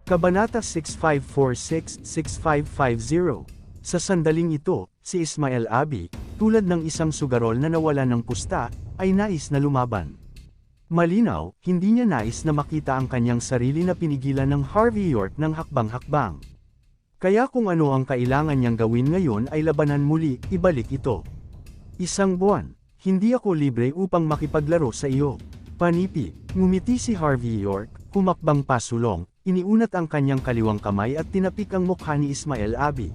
Kabanata 6546-6550. Sa sandaling ito, si Ismael Abi, tulad ng isang sugarol na nawalan ng pusta, ay nais na lumaban. Malinaw, hindi niya nais na makita ang kanyang sarili na pinigilan ng Harvey York ng hakbang-hakbang. Kaya kung ano ang kailangan niyang gawin ngayon ay labanan muli, ibalik ito. Isang buwan, hindi ako libre upang makipaglaro sa iyo. Panipi, ngumiti si Harvey York, humakbang pasulong, iniunat ang kanyang kaliwang kamay at tinapik ang mukha ni Ismael Abi.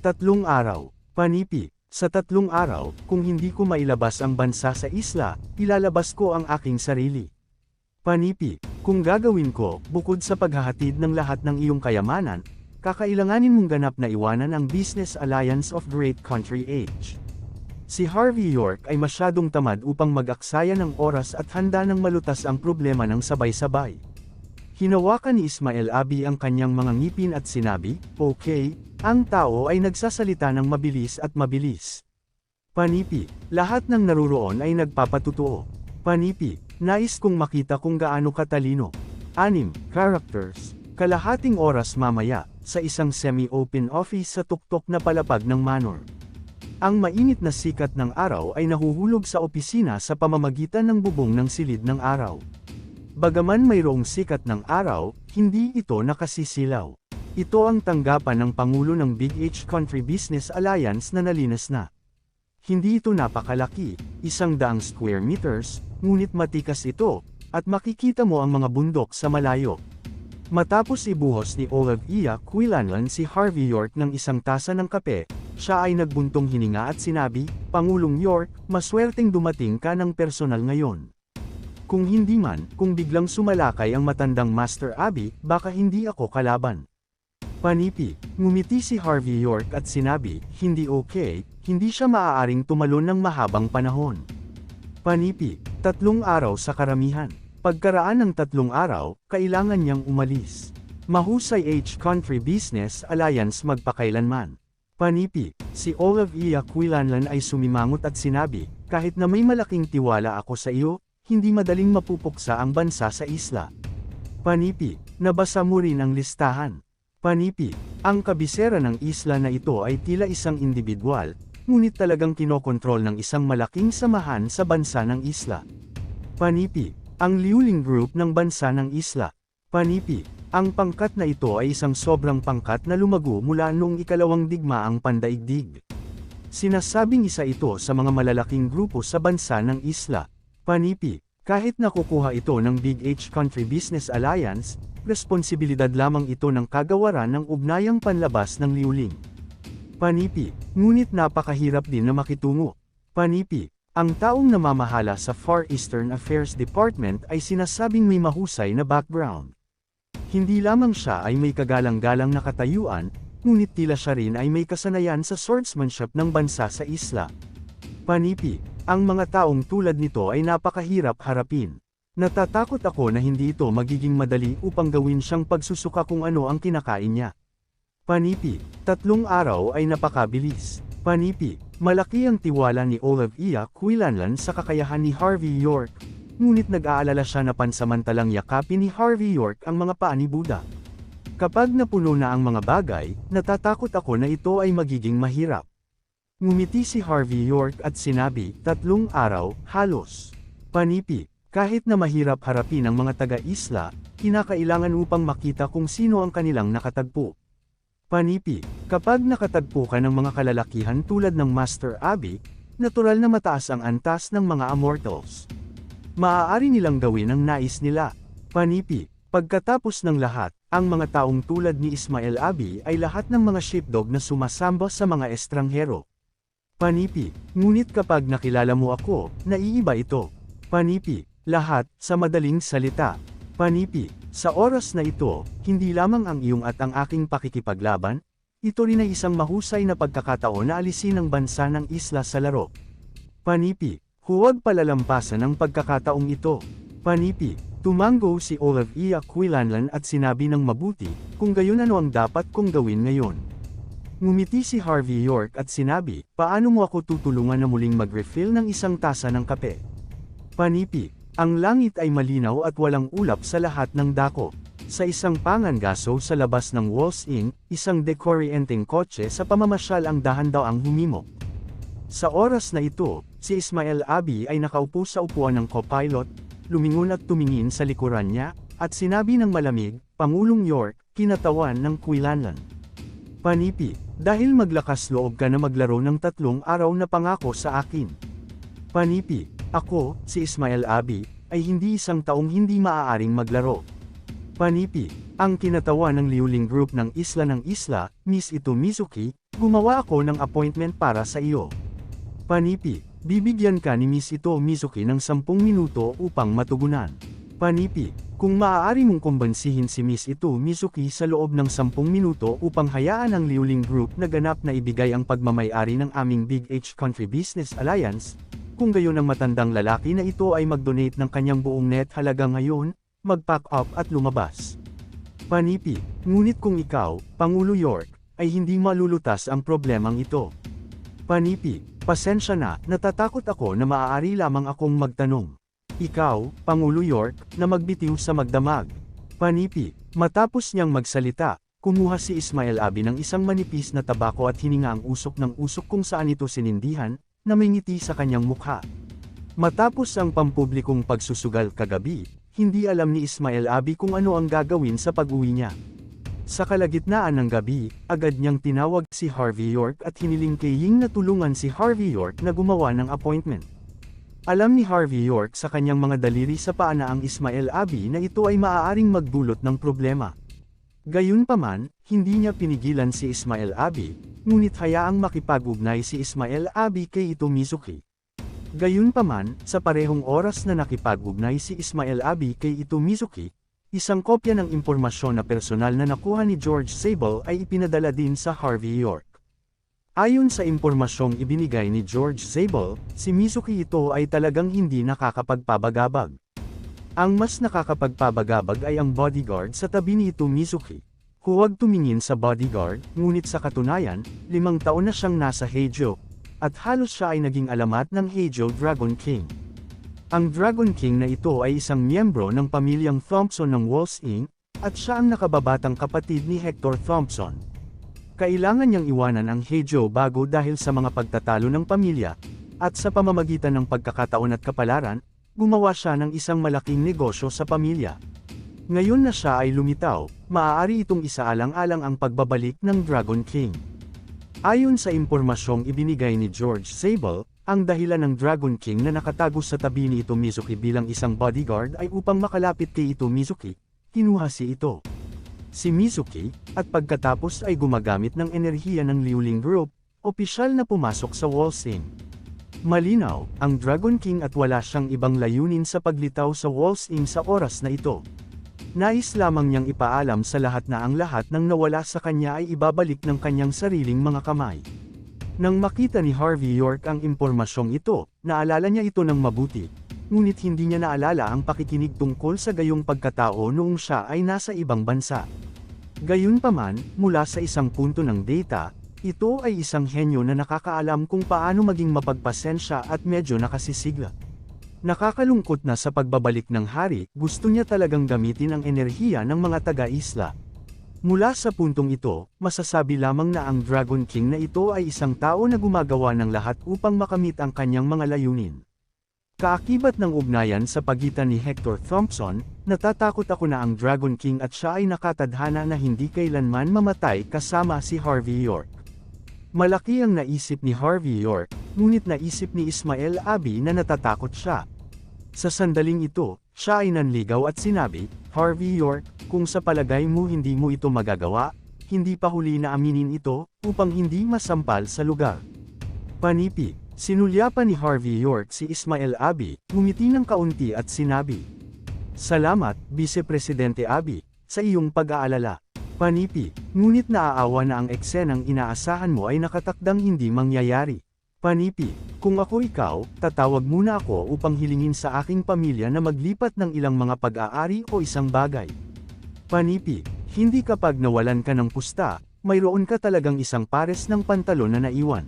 3 araw. Panipi, sa 3 araw, kung hindi ko mailabas ang bansa sa isla, ilalabas ko ang aking sarili. Panipi, kung gagawin ko, bukod sa paghahatid ng lahat ng iyong kayamanan, kakailanganin mong ganap na iwanan ang Business Alliance of Great Country Age. Si Harvey York ay masyadong tamad upang mag-aksaya ng oras at handa ng malutas ang problema ng sabay-sabay. Hinawakan ni Ismael Abi ang kanyang mga ngipin at sinabi, "Okay." Ang tao ay nagsasalita ng mabilis at mabilis. Panipi, lahat ng naruroon ay nagpapatutuo. Panipi, nais kong makita kung gaano katalino. 6 characters. Kalahating oras mamaya, sa isang semi-open office sa tuktok na palapag ng manor. Ang mainit na sikat ng araw ay nahuhulog sa opisina sa pamamagitan ng bubong ng silid ng araw. Bagaman mayroong sikat ng araw, hindi ito nakasisilaw. Ito ang tanggapan ng Pangulo ng Big H Country Business Alliance na nalinas na. Hindi ito napakalaki, 100 square meters, ngunit matikas ito, at makikita mo ang mga bundok sa malayo. Matapos ibuhos ni Olivia Quillanlan si Harvey York ng isang tasa ng kape, siya ay nagbuntong hininga at sinabi, "Pangulong York, maswerteng dumating ka ng personal ngayon. Kung hindi man, kung biglang sumalakay ang matandang Master Abi, baka hindi ako kalaban." Panipi, ngumiti si Harvey York at sinabi, "Hindi okay, hindi siya maaaring tumalon ng mahabang panahon." Panipi, 3 araw sa karamihan. Pagkaraan ng 3 araw, kailangan niyang umalis. Mahusay H Country Business Alliance magpakailanman. Panipi, si Olivia Quillanlan ay sumimangot at sinabi, "Kahit na may malaking tiwala ako sa iyo, hindi madaling mapupuksa ang bansa sa isla." Panipi, nabasa mo rin ang listahan. Panipi, ang kabisera ng isla na ito ay tila isang individual, ngunit talagang kinokontrol ng isang malaking samahan sa bansa ng isla. Panipi, ang Liuling Group ng bansa ng isla. Panipi, ang pangkat na ito ay isang sobrang pangkat na lumago mula noong ikalawang digmaang pandaigdig. Sinasabing isa ito sa mga malalaking grupo sa bansa ng isla. Panipi, kahit nakukuha ito ng Big H Country Business Alliance, responsibilidad lamang ito ng kagawaran ng ugnayang panlabas ng Liuling. Panipi, ngunit napakahirap din na makitungo. Panipi, ang taong namamahala sa Far Eastern Affairs Department ay sinasabing may mahusay na background. Hindi lamang siya ay may kagalang-galang na katayuan, ngunit tila siya rin ay may kasanayan sa swordsmanship ng bansa sa isla. Panipi, ang mga taong tulad nito ay napakahirap harapin. Natatakot ako na hindi ito magiging madali upang gawin siyang pagsusuka kung ano ang kinakain niya. Panipi, 3 araw ay napakabilis. Panipi, malaki ang tiwala ni Olivia Quillanlan sa kakayahan ni Harvey York, ngunit nag-aalala siya na pansamantalang yakapin ni Harvey York ang mga paa ni Buddha. Kapag napuno na ang mga bagay, natatakot ako na ito ay magiging mahirap. Ngumiti si Harvey York at sinabi, 3 araw, halos. Panipi, kahit na mahirap harapin ang mga taga-isla, kinakailangan upang makita kung sino ang kanilang nakatagpo. Panipi, kapag nakatagpo ka ng mga kalalakihan tulad ng Master Abi, natural na mataas ang antas ng mga immortals. Maaari nilang gawin ang nais nila. Panipi, pagkatapos ng lahat, ang mga taong tulad ni Ismael Abi ay lahat ng mga sheepdog na sumasamba sa mga estranghero. Panipi, ngunit kapag nakilala mo ako, naiiba ito. Panipi, lahat, sa madaling salita. Panipi, sa oras na ito, hindi lamang ang iyong at ang aking pakikipaglaban, ito rin ay isang mahusay na pagkakataon na alisin ang bansa ng isla sa laro. Panipi, huwag palalampasan ang pagkakataong ito. Panipi, tumango si Olivia Quillanlan at sinabi ng mabuti, kung gayon ano ang dapat kong gawin ngayon. Ngumiti si Harvey York at sinabi, "Paano mo ako tutulungan na muling mag-refill ng isang tasa ng kape?" Panipi, ang langit ay malinaw at walang ulap sa lahat ng dako. Sa isang pangangaso sa labas ng Walls Inn, isang dekoryenteng kotse sa pamamasyal ang dahan-daang humimok. Sa oras na ito, si Ismael Abi ay nakaupo sa upuan ng co-pilot, lumingon at tumingin sa likuran niya, at sinabi ng malamig, "Pangulong York, kinatawan ng Quinlanlan. Panipi, dahil maglakas loob ka na maglaro ng 3 araw na pangako sa akin. Panipi, ako, si Ismael Abi, ay hindi isang taong hindi maaaring maglaro. Panipi, ang kinatawan ng Liuling Group ng Isla, Miss Ito Mizuki, gumawa ako ng appointment para sa iyo. Panipi, bibigyan ka ni Miss Ito Mizuki ng 10 minuto upang matugunan. Panipi, kung maaari mong kumbansihin si Miss Ito Mizuki sa loob ng 10 minuto upang hayaan ang Liuling Group na ganap na ibigay ang pagmamay-ari ng aming Big H Country Business Alliance, kung gayon ang matandang lalaki na ito ay mag-donate ng kanyang buong net halaga ngayon, mag-pack up at lumabas. Panipi, ngunit kung ikaw, Pangulo York, ay hindi malulutas ang problemang ito. Panipi, pasensya na, natatakot ako na maaari lamang akong magtanong. Ikaw, Pangulo York, na magbitiw sa magdamag. Panipi, matapos niyang magsalita, kumuha si Ismael Abi ng isang manipis na tabako at hininga ang usok ng usok kung saan ito sinindihan, na may ngiti sa kanyang mukha. Matapos ang pampublikong pagsusugal kagabi, hindi alam ni Ismael Abi kung ano ang gagawin sa pag-uwi niya. Sa kalagitnaan ng gabi, agad niyang tinawag si Harvey York at hiniling kay Ying na tulungan si Harvey York na gumawa ng appointment. Alam ni Harvey York sa kanyang mga daliri sa paa na ang Ismael Abi na ito ay maaaring magdulot ng problema. Gayunpaman, hindi niya pinigilan si Ismael Abi, ngunit hayaang makipag-ugnay si Ismael Abi kay Ito Mizuki. Gayunpaman, sa parehong oras na nakipag-ugnay si Ismael Abi kay Ito Mizuki, isang kopya ng impormasyon na personal na nakuha ni George Sable ay ipinadala din sa Harvey York. Ayon sa impormasyong ibinigay ni George Sable, si Mizuki ito ay talagang hindi nakakapagpabagabag. Ang mas nakakapagpabagabag ay ang bodyguard sa tabi ni Ito Mizuki. Huwag tumingin sa bodyguard, ngunit sa katunayan, 5 taon na siyang nasa Heijo, at halos siya ay naging alamat ng Heijo Dragon King. Ang Dragon King na ito ay isang miyembro ng pamilyang Thompson ng Walls Inn, at siya ang nakababatang kapatid ni Hector Thompson. Kailangan niyang iwanan ang Heijo bago dahil sa mga pagtatalo ng pamilya, at sa pamamagitan ng pagkakataon at kapalaran, gumawa siya ng isang malaking negosyo sa pamilya. Ngayon na siya ay lumitaw, maaari itong isaalang-alang ang pagbabalik ng Dragon King. Ayon sa impormasyong ibinigay ni George Sable, ang dahilan ng Dragon King na nakatago sa tabi ni Ito Mizuki bilang isang bodyguard ay upang makalapit kay Ito Mizuki, kinuha si Ito. Si Mizuki, at pagkatapos ay gumagamit ng enerhiya ng Liuling Group, opisyal na pumasok sa Walls Inn. Malinaw, ang Dragon King at wala siyang ibang layunin sa paglitaw sa Walls Inn sa oras na ito. Nais lamang niyang ipaalam sa lahat na ang lahat ng nawala sa kanya ay ibabalik ng kanyang sariling mga kamay. Nang makita ni Harvey York ang impormasyong ito, naalala niya ito ng mabuti, ngunit hindi niya naalala ang pakikinig tungkol sa gayong pagkatao noong siya ay nasa ibang bansa. Gayunpaman, mula sa isang punto ng data, ito ay isang henyo na nakakaalam kung paano maging mapagpasensya at medyo nakasisigla. Nakakalungkot na sa pagbabalik ng hari, gusto niya talagang gamitin ang enerhiya ng mga taga-isla. Mula sa puntong ito, masasabi lamang na ang Dragon King na ito ay isang tao na gumagawa ng lahat upang makamit ang kanyang mga layunin. Kaakibat ng ugnayan sa pagitan ni Hector Thompson, natatakot ako na ang Dragon King at siya ay nakatadhana na hindi kailanman mamatay kasama si Harvey York. Malaki ang naisip ni Harvey York, ngunit naisip ni Ismael Abi na natatakot siya. Sa sandaling ito, siya ay nanligaw at sinabi, "Harvey York, kung sa palagay mo hindi mo ito magagawa, hindi pa huli na aminin ito, upang hindi masampal sa lugar." Panipi, sinulyapan ni Harvey York si Ismael Abi, ngumiti ng kaunti at sinabi, "Salamat, Vice Presidente Abi, sa iyong pag-aalala." Panipi, ngunit naaawa na ang eksenang inaasahan mo ay nakatakdang hindi mangyayari. Panipi, kung ako ikaw, tatawag muna ako upang hilingin sa aking pamilya na maglipat ng ilang mga pag-aari o isang bagay. Panipi, hindi kapag nawalan ka ng pusta, mayroon ka talagang isang pares ng pantalon na naiwan.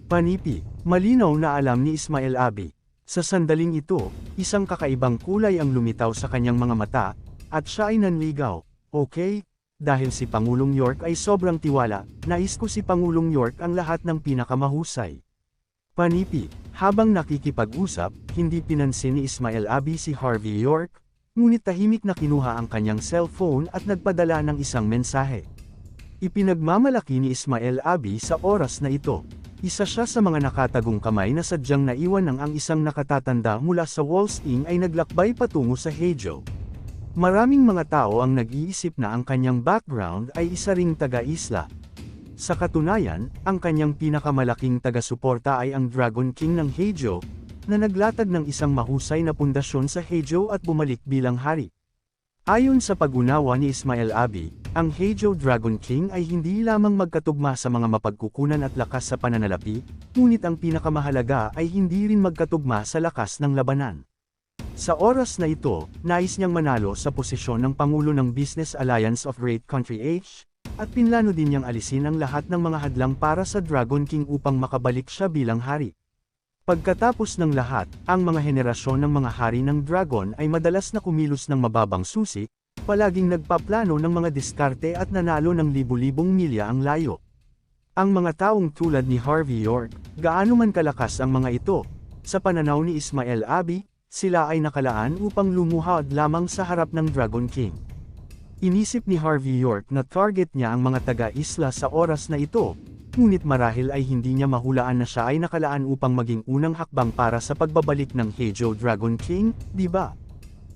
Panipi, malinaw na alam ni Ismael Abi. Sa sandaling ito, isang kakaibang kulay ang lumitaw sa kanyang mga mata, At siya ay nanligaw. Okay? Dahil si Pangulong York ay sobrang tiwala, nais ko si Pangulong York ang lahat ng pinakamahusay. Panipi, habang nakikipag-usap, hindi pinansin ni Ismael Abi si Harvey York, ngunit tahimik na kinuha ang kanyang cellphone at nagpadala ng isang mensahe. Ipinagmamalaki ni Ismael Abi sa oras na ito. Isa siya sa mga nakatagong kamay na sadyang naiwan ng ang isang nakatatanda mula sa Walls Inn ay naglakbay patungo sa Hejo. Maraming mga tao ang nag-iisip na ang kanyang background ay isa ring taga-isla. Sa katunayan, ang kanyang pinakamalaking taga-suporta ay ang Dragon King ng Hejo, na naglatag ng isang mahusay na pundasyon sa Hejo at bumalik bilang hari. Ayon sa pag-unawa ni Ismael Abi, ang Hejo Dragon King ay hindi lamang magkatugma sa mga mapagkukunan at lakas sa pananalapi, ngunit ang pinakamahalaga ay hindi rin magkatugma sa lakas ng labanan. Sa oras na ito, nais niyang manalo sa posisyon ng Pangulo ng Business Alliance of Great Country H, at pinlano din niyang alisin ang lahat ng mga hadlang para sa Dragon King upang makabalik siya bilang hari. Pagkatapos ng lahat, ang mga henerasyon ng mga hari ng Dragon ay madalas na kumilos ng mababang susi, palaging nagpaplano ng mga diskarte at nanalo ng libu-libong milya ang layo. Ang mga taong tulad ni Harvey York, gaano man kalakas ang mga ito, sa pananaw ni Ismael Abi, sila ay nakalaan upang lumuhad lamang sa harap ng Dragon King. Inisip ni Harvey York na target niya ang mga taga-isla sa oras na ito, ngunit marahil ay hindi niya mahulaan na siya ay nakalaan upang maging unang hakbang para sa pagbabalik ng Hejo Dragon King, di ba?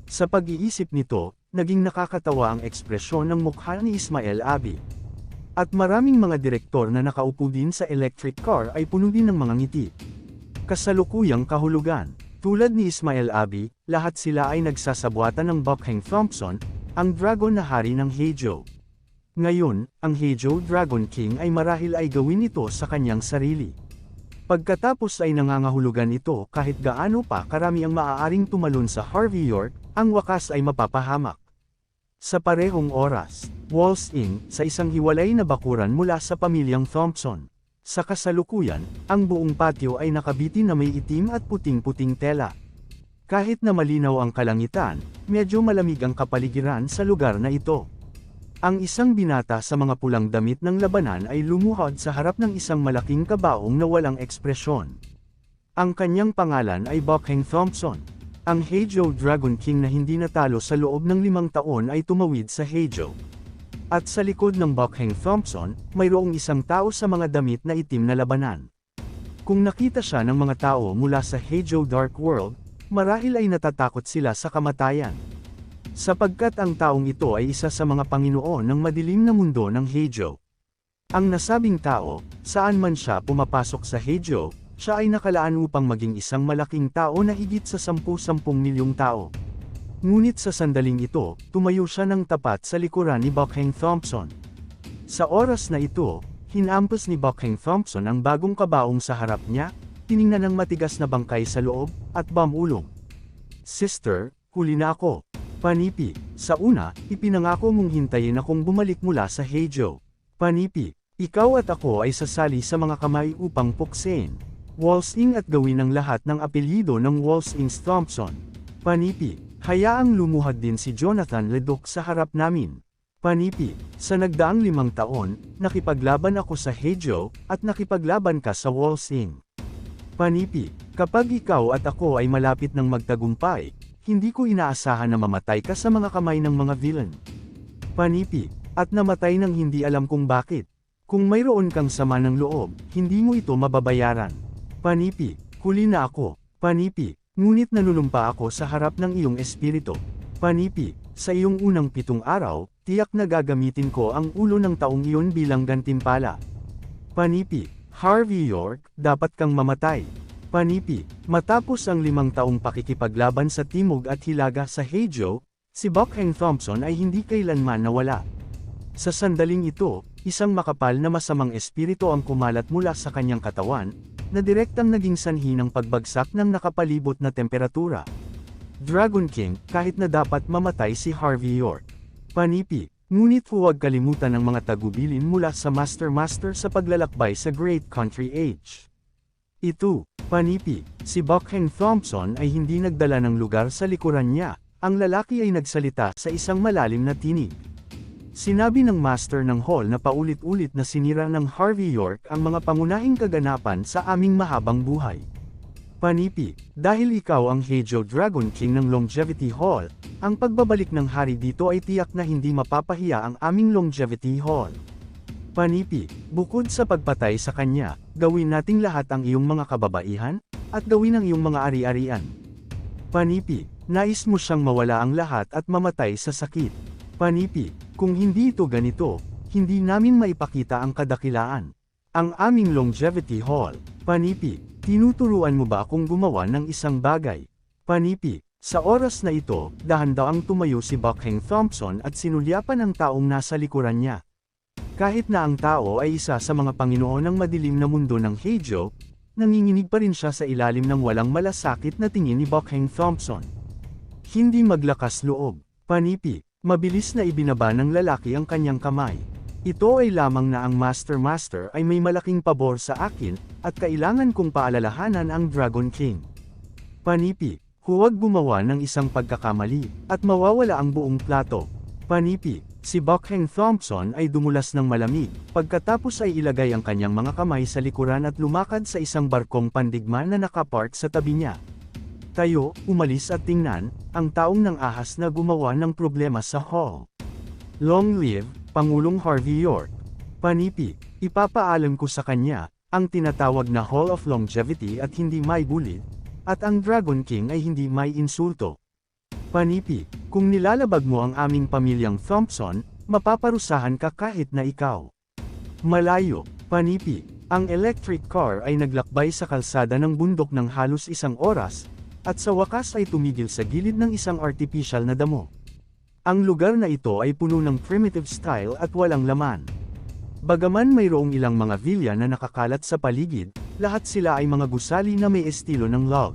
Sa pag-iisip nito, naging nakakatawa ang ekspresyon ng mukha ni Ismael Abi. At maraming mga direktor na nakaupo din sa electric car ay puno din ng mga ngiti. Kasalukuyang kahulugan. Tulad ni Ismael Abi, lahat sila ay nagsasabuatan ng Buckhang Thompson, ang dragon na hari ng Hejo. Ngayon, ang Hejo Dragon King ay marahil ay gawin ito sa kanyang sarili. Pagkatapos ay nangangahulugan ito kahit gaano pa karami ang maaaring tumalon sa Harvey York, ang wakas ay mapapahamak. Sa parehong oras, Walls Inn, sa isang hiwalay na bakuran mula sa pamilyang Thompson. Sa kasalukuyan, ang buong patio ay nakabitin na may itim at puting-puting tela. Kahit na malinaw ang kalangitan, medyo malamig ang kapaligiran sa lugar na ito. Ang isang binata sa mga pulang damit ng labanan ay lumuhod sa harap ng isang malaking kabaong na walang ekspresyon. Ang kanyang pangalan ay Buckhang Thompson. Ang Hejo Dragon King na hindi natalo sa loob ng 5 taon ay tumawid sa Hejo. At sa likod ng Buckhang Thompson, mayroong isang tao sa mga damit na itim na labanan. Kung nakita siya ng mga tao mula sa Hejo Dark World, marahil ay natatakot sila sa kamatayan. Sapagkat ang taong ito ay isa sa mga Panginoon ng madilim na mundo ng Hejo. Ang nasabing tao, saan man siya pumapasok sa Hejo, siya ay nakalaan upang maging isang malaking tao na higit sa 10-10 milyong tao. Ngunit sa sandaling ito, tumayo siya ng tapat sa likuran ni Buckhang Thompson. Sa oras na ito, hinampas ni Buckhang Thompson ang bagong kabaong sa harap niya, tiningnan ng matigas na bangkay sa loob, at bamulong. Sister, huli na ako. Panipi, sa una, ipinangako mong hintayin akong bumalik mula sa Hejo. Panipi, ikaw at ako ay sasali sa mga kamay upang puksin Walls Inn at gawin ang lahat ng apelyido ng Walls Inn Thompson. Panipi, hayaang lumuhad din si Jonathan Leduc sa harap namin. Panipi, sa nagdaang 5 taon, nakipaglaban ako sa Hejo, at nakipaglaban ka sa Walls Inn. Panipi, kapag ikaw at ako ay malapit ng magtagumpay, hindi ko inaasahan na mamatay ka sa mga kamay ng mga villain. Panipi, at namatay nang hindi alam kung bakit. Kung mayroon kang sama ng loob, hindi mo ito mababayaran. Panipi, huli na ako. Panipi, ngunit nanunumpa ako sa harap ng iyong espiritu. Panipi, sa iyong unang 7 araw, tiyak na gagamitin ko ang ulo ng taong iyon bilang gantimpala. Panipi, Harvey York, dapat kang mamatay. Panipi, matapos ang 5 taong pakikipaglaban sa Timog at Hilaga sa Hejo, si Buckhang Thompson ay hindi kailanman nawala. Sa sandaling ito, isang makapal na masamang espiritu ang kumalat mula sa kanyang katawan, na direktang naging sanhi ng pagbagsak ng nakapalibot na temperatura. Dragon King, kahit na dapat mamatay si Harvey York. Panipi, ngunit huwag kalimutan ang mga tagubilin mula sa Master sa paglalakbay sa Great Country Age. Ito, Panipi, si Buckhang Thompson ay hindi nagdala ng lugar sa likuran niya, Ang lalaki ay nagsalita sa isang malalim na tinig. Sinabi ng master ng hall na paulit-ulit na sinira ng Harvey York ang mga pangunahing kaganapan sa aming mahabang buhay. Panipi, dahil ikaw ang Heijo Dragon King ng Longevity Hall, ang pagbabalik ng hari dito ay tiyak na hindi mapapahiya ang aming Longevity Hall. Panipi, bukod sa pagpatay sa kanya, gawin nating lahat ang iyong mga kababaihan, at gawin ang iyong mga ari-arian. Panipi, nais mo siyang mawala ang lahat at mamatay sa sakit. Panipi, kung hindi ito ganito, hindi namin maipakita ang kadakilaan. Ang aming Longevity Hall. Panipi, tinuturuan mo ba akong gumawa ng isang bagay? Panipi, sa oras na ito, dahan-daang tumayo si Buckhang Thompson at sinulyapan ang taong nasa likuran niya. Kahit na ang tao ay isa sa mga Panginoon ng madilim na mundo ng Heijo, nanginginig pa rin siya sa ilalim ng walang malasakit na tingin ni Buckhang Thompson. Hindi maglakas loob. Panipi, mabilis na ibinaba ng lalaki ang kanyang kamay. Ito ay lamang na ang Master ay may malaking pabor sa akin, at kailangan kong paalalahanan ang Dragon King. Panipi, huwag gumawa ng isang pagkakamali, at mawawala ang buong plato. Panipi, si Buckhang Thompson ay dumulas ng malamig, pagkatapos ay ilagay ang kanyang mga kamay sa likuran at lumakad sa isang barkong pandigma na nakapark sa tabi niya. Tayo, umalis at tingnan, ang taong ng ahas na gumawa ng problema sa hall. Long live, Pangulong Harvey York. Panipi, ipapaalam ko sa kanya, ang tinatawag na Hall of Longevity at hindi may bulid, at ang Dragon King ay hindi may insulto. Panipi, kung nilalabag mo ang aming pamilyang Thompson, mapaparusahan ka kahit na ikaw. Malayo. Panipi, ang electric car ay naglakbay sa kalsada ng bundok ng halos 1 oras, at sa wakas ay tumigil sa gilid ng isang artificial na damo. Ang lugar na ito ay puno ng primitive style at walang laman. Bagaman mayroong ilang mga villa na nakakalat sa paligid, lahat sila ay mga gusali na may estilo ng log.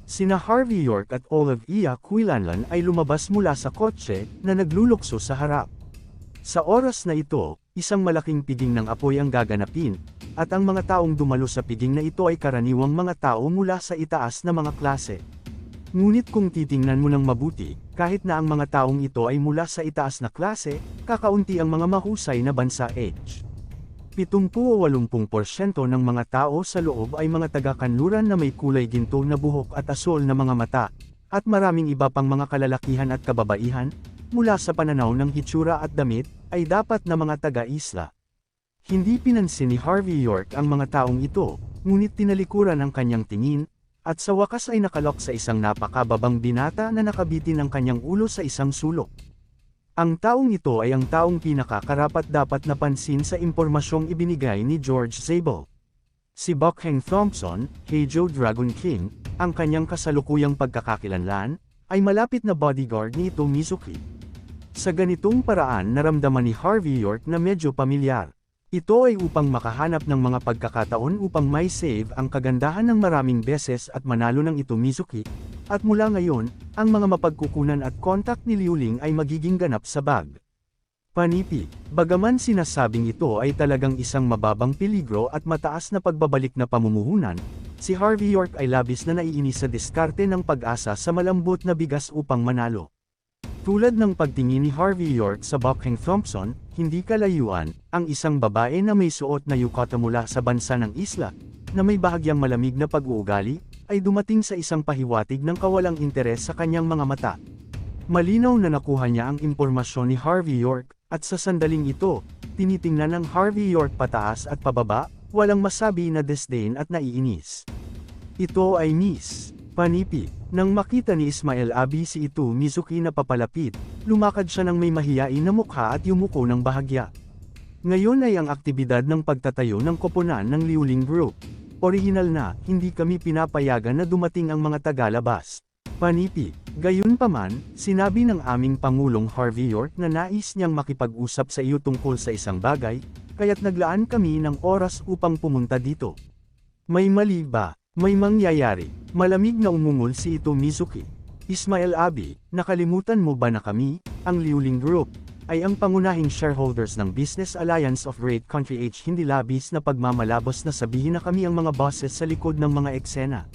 Sina Harvey York at Olive Quinlan ay lumabas mula sa kotse na naglulukso sa harap. Sa oras na ito, isang malaking piging ng apoy ang gaganapin, at ang mga taong dumalo sa piging na ito ay karaniwang mga tao mula sa itaas na mga klase. Ngunit kung titingnan mo ng mabuti, kahit na ang mga taong ito ay mula sa itaas na klase, kakaunti ang mga mahusay na bansa H. 70 o 80% ng mga tao sa loob ay mga taga-kanluran na may kulay ginto na buhok at asol na mga mata, at maraming iba pang mga kalalakihan at kababaihan, mula sa pananaw ng hitsura at damit, ay dapat na mga taga-isla. Hindi pinansin ni Harvey York ang mga taong ito, ngunit tinalikuran ang kanyang tingin, at sa wakas ay nakalok sa isang napakababang binata na nakabitin ang kanyang ulo sa isang sulok. Ang taong ito ay ang taong pinakakarapat-dapat na pansin sa impormasyong ibinigay ni George Zabel. Si Buckhang Thompson, Heijo Dragon King, ang kanyang kasalukuyang pagkakakilanlan, ay malapit na bodyguard ni Ito Mizuki. Sa ganitong paraan naramdaman ni Harvey York na medyo pamilyar. Ito ay upang makahanap ng mga pagkakataon upang may save ang kagandahan ng maraming beses at manalo ng Ito Mizuki, at mula ngayon, ang mga mapagkukunan at kontak ni Liu Ling ay magiging ganap sa bag. Panipi, bagaman sinasabing ito ay talagang isang mababang peligro at mataas na pagbabalik na pamumuhunan, si Harvey York ay labis na naiinis sa diskarte ng pag-asa sa malambot na bigas upang manalo. Tulad ng pagtingin ni Harvey York sa Buckhang Thompson, hindi kalayuan, ang isang babae na may suot na yukata mula sa bansa ng isla, na may bahagyang malamig na pag-uugali, ay dumating sa isang pahiwatig ng kawalang interes sa kanyang mga mata. Malinaw na nakuha niya ang impormasyon ni Harvey York, at sa sandaling ito, tinitingnan ng Harvey York pataas at pababa, walang masabi na disdain at naiinis. Ito ay Miss Panipi. Nang makita ni Ismael Abi si Ito Mizuki na papalapit, lumakad siya ng may mahiyain na mukha at yumuko ng bahagya. Ngayon ay ang aktibidad ng pagtatayo ng koponan ng Liu Ling Group. Orihinal na, hindi kami pinapayagan na dumating ang mga tagalabas. Panipi. Gayunpaman, sinabi ng aming Pangulong Harvey York na nais niyang makipag-usap sa iyo tungkol sa isang bagay, kaya't naglaan kami ng oras upang pumunta dito. May mali ba? May mangyayari. Malamig na umungol si Ito Mizuki. Ismael Abi, nakalimutan mo ba na kami, ang Liu Ling Group, ay ang pangunahing shareholders ng Business Alliance of Great Country H. Hindi labis na pagmamalabos na sabihin na kami ang mga bosses sa likod ng mga eksena.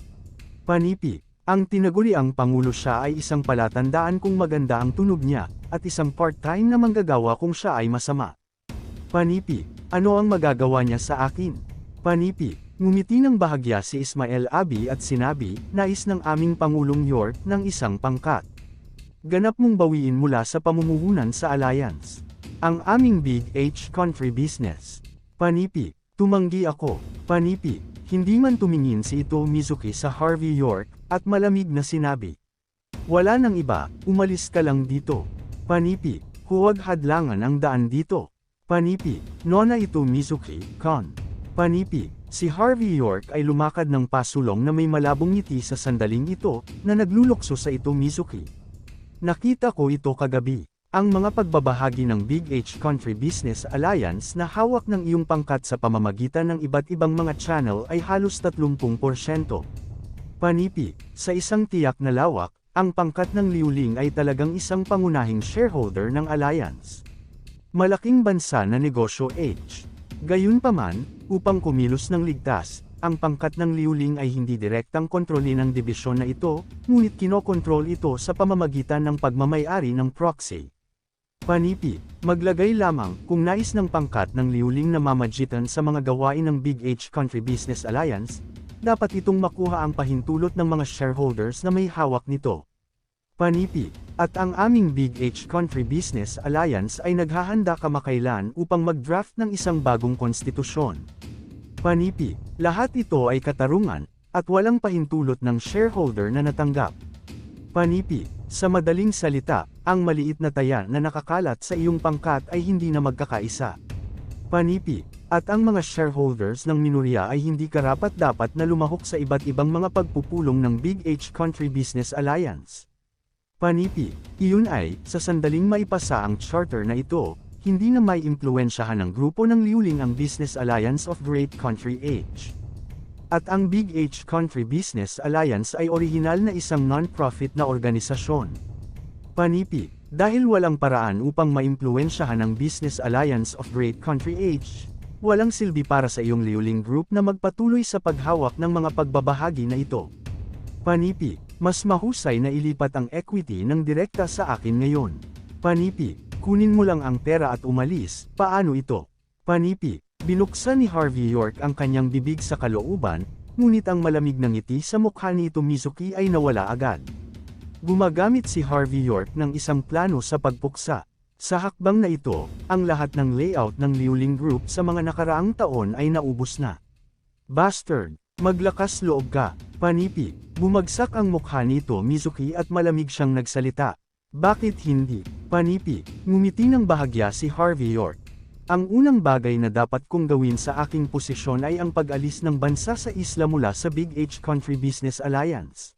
Panipi, Ang tinaguriang pangulo siya ay isang palatandaan kung maganda ang tunog niya, at isang part-time na manggagawa kung siya ay masama. Panipi, ano ang magagawa niya sa akin? Panipi, ngumiti ng bahagya si Ismael Abi at sinabi, nais ng aming Pangulong York ng isang pangkat. Ganap mong bawiin mula sa pamumuhunan sa Alliance. Ang aming Big H Country Business. Panipi, tumanggi ako. Panipi, hindi man tumingin si Ito Mizuki sa Harvey York, at malamig na sinabi. Wala nang iba, umalis ka lang dito. Panipi, huwag hadlangan ang daan dito. Panipi, Nona Ito Mizuki, Con. Panipi, si Harvey York ay lumakad ng pasulong na may malabong ngiti sa sandaling ito, na naglulukso sa Ito Mizuki. Nakita ko ito kagabi. Ang mga pagbabahagi ng Big H Country Business Alliance na hawak ng iyong pangkat sa pamamagitan ng iba't ibang mga channel ay halos 30%. Panipi, sa isang tiyak na lawak, ang pangkat ng Liuling ay talagang isang pangunahing shareholder ng Alliance. Malaking bansa na negosyo H. Gayunpaman, upang kumilos ng ligtas, ang pangkat ng Liuling ay hindi direktang kontrolin ng dibisyon na ito, ngunit kinokontrol ito sa pamamagitan ng pagmamay-ari ng proxy. Panipi, maglagay lamang kung nais ng pangkat ng Liuling na mamagitan sa mga gawain ng Big H Country Business Alliance, dapat itong makuha ang pahintulot ng mga shareholders na may hawak nito. Panipi, at ang aming Big H Country Business Alliance ay naghahanda kamakailan upang mag-draft ng isang bagong konstitusyon. Panipi, lahat ito ay katarungan, at walang pahintulot ng shareholder na natanggap. Panipi, sa madaling salita, ang maliit na taya na nakakalat sa iyong pangkat ay hindi na magkakaisa. Panipi, at ang mga shareholders ng minorya ay hindi karapat-dapat na lumahok sa iba't ibang mga pagpupulong ng Big H Country Business Alliance. Panipi, iyon ay, sa sandaling maipasa ang charter na ito, hindi na may impluwensyahan ng grupo ng Liuling ang Business Alliance of Great Country H. At ang Big H Country Business Alliance ay orihinal na isang non-profit na organisasyon. Panipi, dahil walang paraan upang maimpluwensyahan ang Business Alliance of Great Country H, walang silbi para sa iyong Liuling Group na magpatuloy sa paghawak ng mga pagbabahagi na ito. Panipi, mas mahusay na ilipat ang equity ng direkta sa akin ngayon. Panipi, kunin mo lang ang pera at umalis, paano ito? Panipi, binuksan ni Harvey York ang kanyang bibig sa kalooban, ngunit ang malamig na ngiti sa mukha ni Ito Mizuki ay nawala agad. Gumagamit si Harvey York ng isang plano sa pagpuksa. Sa hakbang na ito, ang lahat ng layout ng Liuling Group sa mga nakaraang taon ay naubos na. Bastard, maglakas loob ka. Panipi, bumagsak ang mukha ni Ito Mizuki at malamig siyang nagsalita. Bakit hindi? Panipi, ngumiti ng bahagya si Harvey York. Ang unang bagay na dapat kong gawin sa aking posisyon ay ang pag-alis ng bansa sa isla mula sa Big H Country Business Alliance.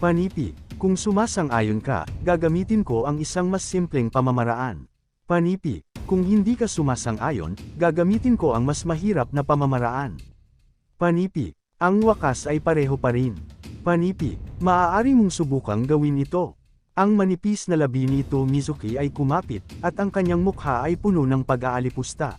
Panipi, kung sumasang-ayon ka, gagamitin ko ang isang mas simpleng pamamaraan. Panipi, kung hindi ka sumasang-ayon, gagamitin ko ang mas mahirap na pamamaraan. Panipi, ang wakas ay pareho pa rin. Panipi, maaari mong subukang gawin ito. Ang manipis na labi ni Ito Mizuki ay kumapit, at ang kanyang mukha ay puno ng pag-aalipusta.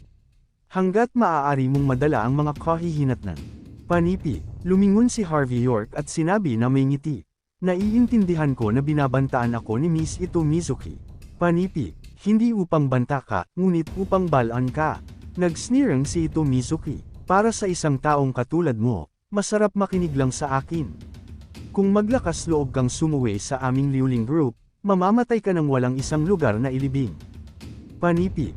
Hanggat maaari mong madala ang mga kahihinatnan. Panipi, lumingon si Harvey York at sinabi na may ngiti. Naiintindihan ko na binabantaan ako ni Miss Ito Mizuki. Panipi, hindi upang banta ka, ngunit upang balaan ka. Nag-sneering si Ito Mizuki. Para sa isang taong katulad mo, masarap makinig lang sa akin. Kung maglakas loob kang sumuwi sa aming Liuling Group, mamamatay ka ng walang isang lugar na ilibing. Panipi,